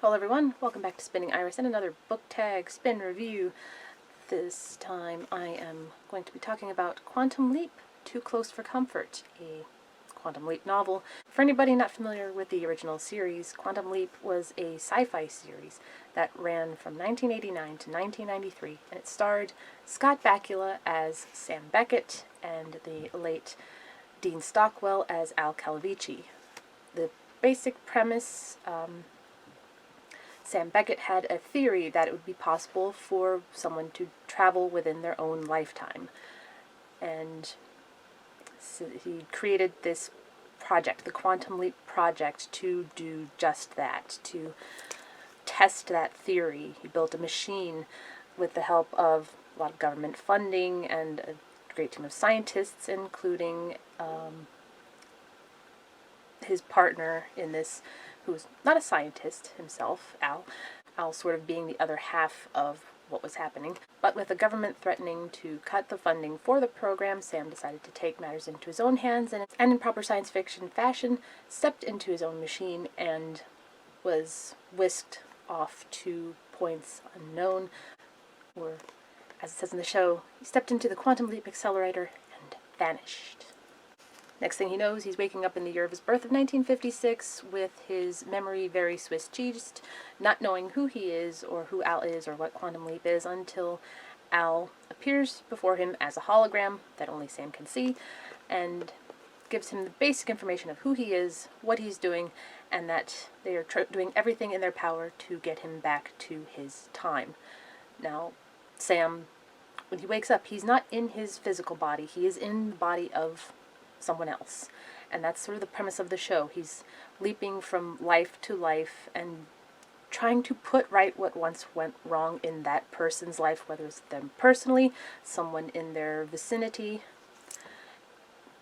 Hello everyone, welcome back to Spinning Iris and another book tag spin review. This time I am going to be talking about Quantum Leap, Too Close for Comfort, a Quantum Leap novel. For anybody not familiar with the original series, Quantum Leap was a sci-fi series that ran from 1989 to 1993, and it starred Scott Bakula as Sam Beckett and the late Dean Stockwell as Al Calavici. The basic premise, Sam Beckett had a theory that it would be possible for someone to travel within their own lifetime. And so he created this project, the Quantum Leap Project, to do just that, to test that theory. He built a machine with the help of a lot of government funding and a great team of scientists, including his partner in this, who's not a scientist himself, Al sort of being the other half of what was happening. But with the government threatening to cut the funding for the program, Sam decided to take matters into his own hands and in proper science fiction fashion, stepped into his own machine and was whisked off to points unknown, or as it says in the show, he stepped into the Quantum Leap Accelerator and vanished. Next thing he knows, he's waking up in the year of his birth of 1956 with his memory very Swiss cheesed, not knowing who he is or who Al is or what Quantum Leap is until Al appears before him as a hologram that only Sam can see and gives him the basic information of who he is, what he's doing, and that they are doing everything in their power to get him back to his time. Now, Sam, when he wakes up, he's not in his physical body. He is in the body of someone else. And that's sort of the premise of the show. He's leaping from life to life and trying to put right what once went wrong in that person's life, whether it's them personally, someone in their vicinity.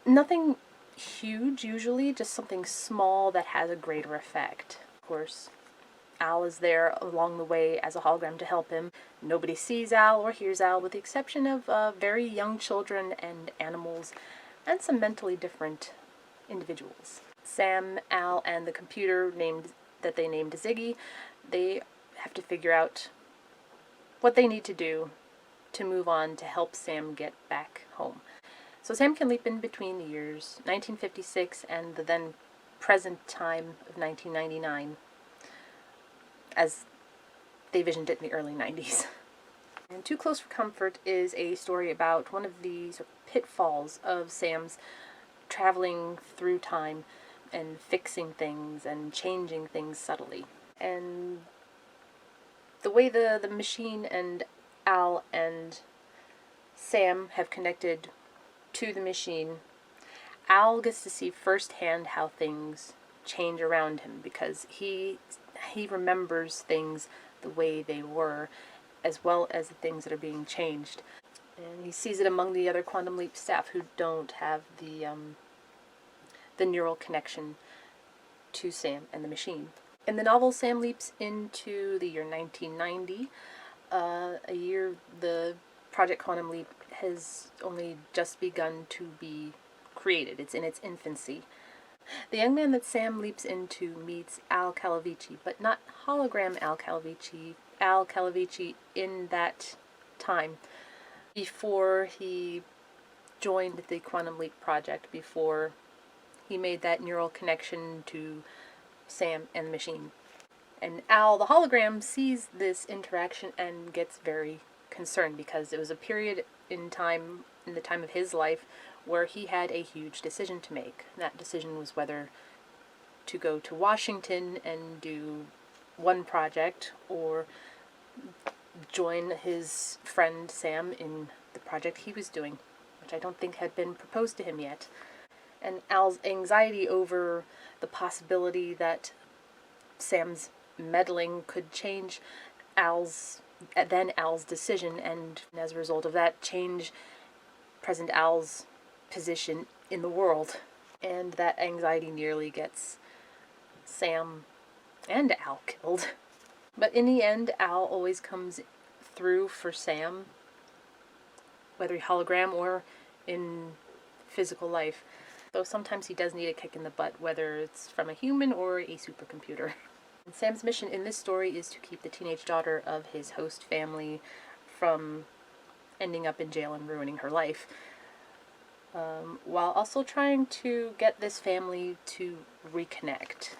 Nothing huge usually, just something small that has a greater effect. Of course, Al is there along the way as a hologram to help him. Nobody sees Al or hears Al with the exception of very young children and animals and some mentally different individuals. Sam, Al, and the computer that they named Ziggy, they have to figure out what they need to do to move on to help Sam get back home. So Sam can leap in between the years 1956 and the then present time of 1999, as they visioned it in the early 90s. And Too Close for Comfort is a story about one of the sort of pitfalls of Sam's traveling through time and fixing things and changing things subtly. And the way the machine and Al and Sam have connected to the machine, Al gets to see firsthand how things change around him because he remembers things the way they were, as well as the things that are being changed. And he sees it among the other Quantum Leap staff who don't have the neural connection to Sam and the machine. In the novel, Sam leaps into the year 1990, a year the Project Quantum Leap has only just begun to be created. It's in its infancy. The young man that Sam leaps into meets Al Calavici, but not hologram Al Calavici in that time, before he joined the Quantum Leap Project, before he made that neural connection to Sam and the machine. And Al, the hologram, sees this interaction and gets very concerned because it was a period in time, in the time of his life, where he had a huge decision to make. That decision was whether to go to Washington and do one project or join his friend Sam in the project he was doing, which I don't think had been proposed to him yet. And Al's anxiety over the possibility that Sam's meddling could change Al's decision, and as a result of that, change present Al's position in the world. And that anxiety nearly gets Sam and Al killed. But in the end, Al always comes through for Sam, whether hologram or in physical life. Though sometimes he does need a kick in the butt, whether it's from a human or a supercomputer. Sam's mission in this story is to keep the teenage daughter of his host family from ending up in jail and ruining her life, while also trying to get this family to reconnect.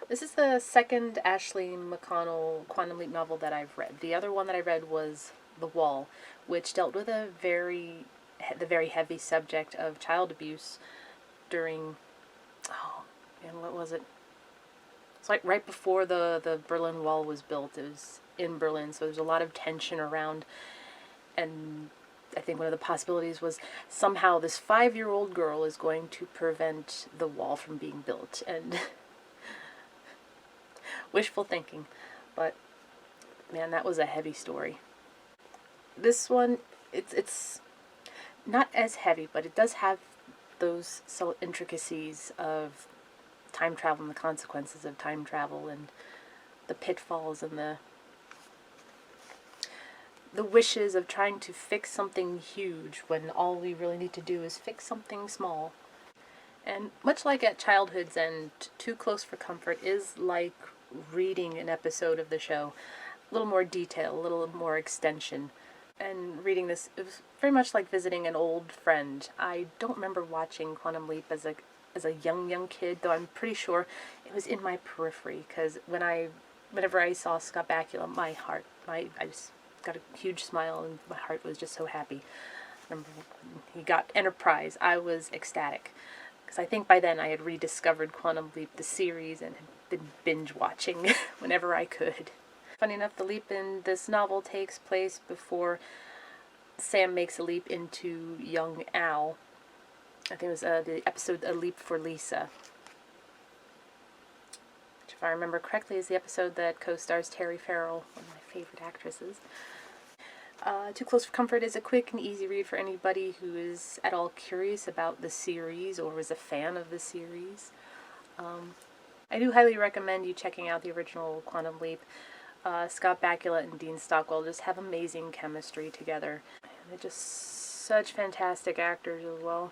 This is the second Ashley McConnell Quantum Leap novel that I've read. The other one that I read was The Wall, which dealt with the very heavy subject of child abuse during, oh man, what was it? It's like right before the Berlin Wall was built. It was in Berlin, so there's a lot of tension around, and I think one of the possibilities was somehow this 5-year-old girl is going to prevent the wall from being built, and wishful thinking, but man, that was a heavy story. This one, it's not as heavy, but it does have those subtle intricacies of time travel and the consequences of time travel and the pitfalls and the wishes of trying to fix something huge when all we really need to do is fix something small. And much like at Childhood's End, Too Close for Comfort is like reading an episode of the show. A little more detail, a little more extension. And reading this, it was very much like visiting an old friend. I don't remember watching Quantum Leap as a young kid, though I'm pretty sure it was in my periphery, because whenever I saw Scott Bakula, I just got a huge smile and my heart was just so happy. I remember when he got Enterprise, I was ecstatic, because I think by then I had rediscovered Quantum Leap, the series, and had been binge watching whenever I could. Funny enough, the leap in this novel takes place before Sam makes a leap into young Al. I think it was the episode A Leap for Lisa, which, if I remember correctly, is the episode that co-stars Terry Farrell, one of my favorite actresses. Too Close for Comfort is a quick and easy read for anybody who is at all curious about the series or is a fan of the series. I do highly recommend you checking out the original Quantum Leap. Scott Bakula and Dean Stockwell just have amazing chemistry together. And they're just such fantastic actors as well.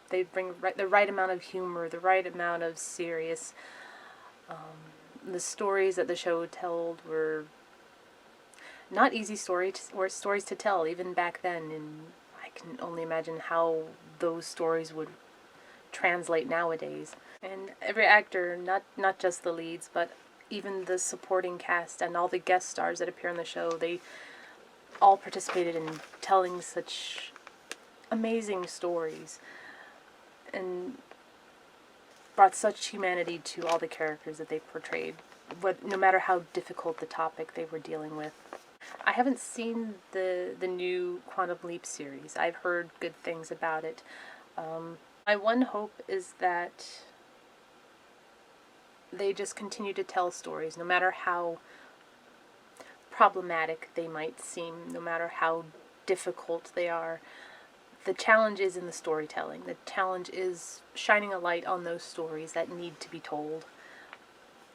They bring the right amount of humor, the right amount of serious. The stories that the show told were not easy stories to tell, even back then, and I can only imagine how those stories would translate nowadays. And every actor, not just the leads, but even the supporting cast and all the guest stars that appear on the show, they all participated in telling such amazing stories and brought such humanity to all the characters that they portrayed, no matter how difficult the topic they were dealing with. I haven't seen the new Quantum Leap series. I've heard good things about it. My one hope is that they just continue to tell stories, no matter how problematic they might seem, no matter how difficult they are. The challenge is in the storytelling. The challenge is shining a light on those stories that need to be told,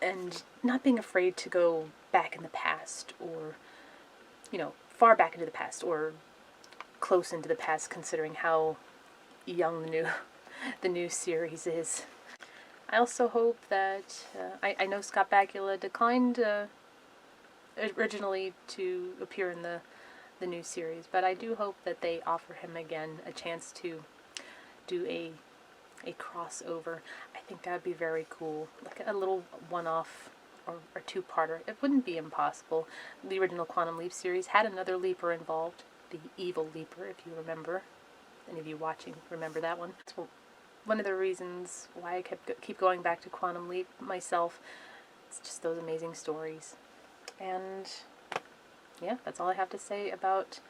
and not being afraid to go back in the past, or, far back into the past, or close into the past, considering how young the new series is. I also hope that, I know Scott Bakula declined originally to appear in the new series, but I do hope that they offer him again a chance to do a crossover. I think that would be very cool, like a little one-off or two-parter. It wouldn't be impossible. The original Quantum Leap series had another leaper involved, the evil leaper, if you remember. Any of you watching remember that one? It's one of the reasons why I keep going back to Quantum Leap myself. It's just those amazing stories. And yeah, that's all I have to say about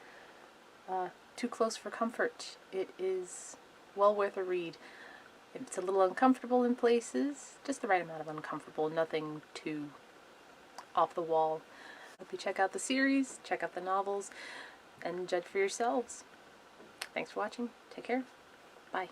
Too Close for Comfort. It is well worth a read. It's a little uncomfortable in places, just the right amount of uncomfortable, nothing too off the wall. Hope you check out the series, check out the novels, and judge for yourselves. Thanks for watching. Take care. Bye.